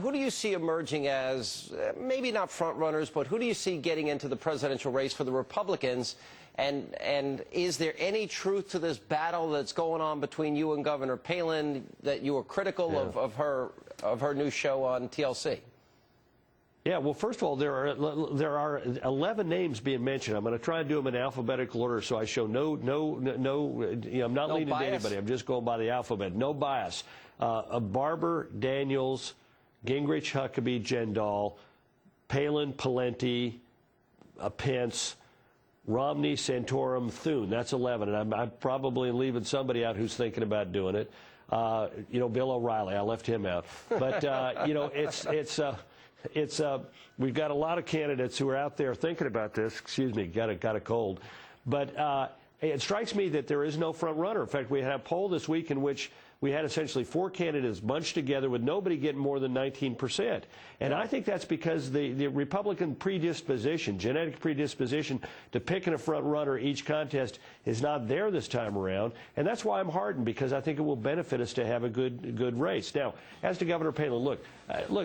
Who do you see emerging as, maybe not front runners, but who do you see getting into the presidential race for the Republicans? And is there any truth to this battle that's going on between you and Governor Palin that you were critical of her new show on TLC? Yeah, well, first of all, there are 11 names being mentioned. I'm going to try and do them in alphabetical order, so I show I'm not leaning to anybody. I'm just going by the alphabet. No bias. Barber, Daniels, Gingrich, Huckabee, Jindal, Palin, Pawlenty, Pence, Romney, Santorum, Thune. That's 11, and I'm probably leaving somebody out who's thinking about doing it. Bill O'Reilly. I left him out, but we've got a lot of candidates who are out there thinking about this. Excuse me, got a cold, but it strikes me that there is no front runner. In fact, we had a poll this week in which we had essentially 4 candidates bunched together with nobody getting more than 19%. And I think that's because the Republican predisposition, genetic predisposition to picking a front runner each contest is not there this time around. And that's why I'm hardened, because I think it will benefit us to have a good race. Now, as to Governor Palin, look,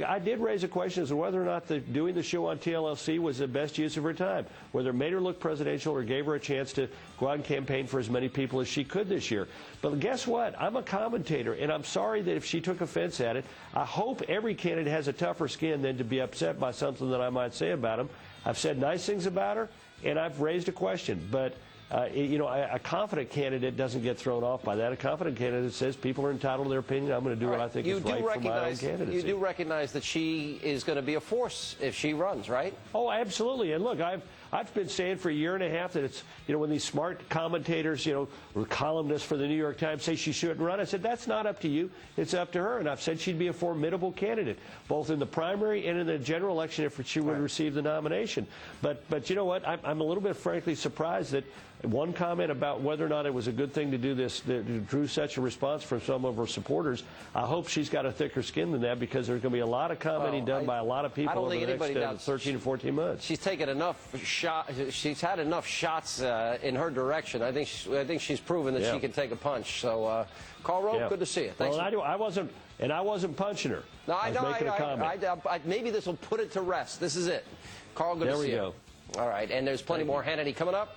I did raise a question as to whether or not doing the show on TLC was the best use of her time, whether it made her look presidential or gave her a chance to go out and campaign for as many people as she could this year. But guess what? I'm a commentator, and I'm sorry that if she took offense at it. I hope every candidate has a tougher skin than to be upset by something that I might say about him. I've said nice things about her, and I've raised a question. But, a confident candidate doesn't get thrown off by that. A confident candidate says people are entitled to their opinion. I'm going to do what I think is right for my own candidacy. You do recognize that she is going to be a force if she runs, right? Oh, absolutely. And look, I've been saying for a year and a half that it's, when these smart commentators, or columnists for the New York Times say she shouldn't run, I said, that's not up to you. It's up to her. And I've said she'd be a formidable candidate, both in the primary and in the general election if she would receive the nomination. But you know what? I'm a little bit frankly surprised that one comment about whether or not it was a good thing to do this that drew such a response from some of her supporters. I hope she's got a thicker skin than that, because there's going to be a lot of commenting done by a lot of people over the next 13 to 14 months. She's taken enough she's had enough shots in her direction. I think she's proven that she can take a punch. So, Karl Rove, good to see you. Thanks. Well, I wasn't punching her. No, I was making a comment. Maybe this will put it to rest. This is it. Karl, good to see you. There we go. All right, and there's plenty more Hannity coming up.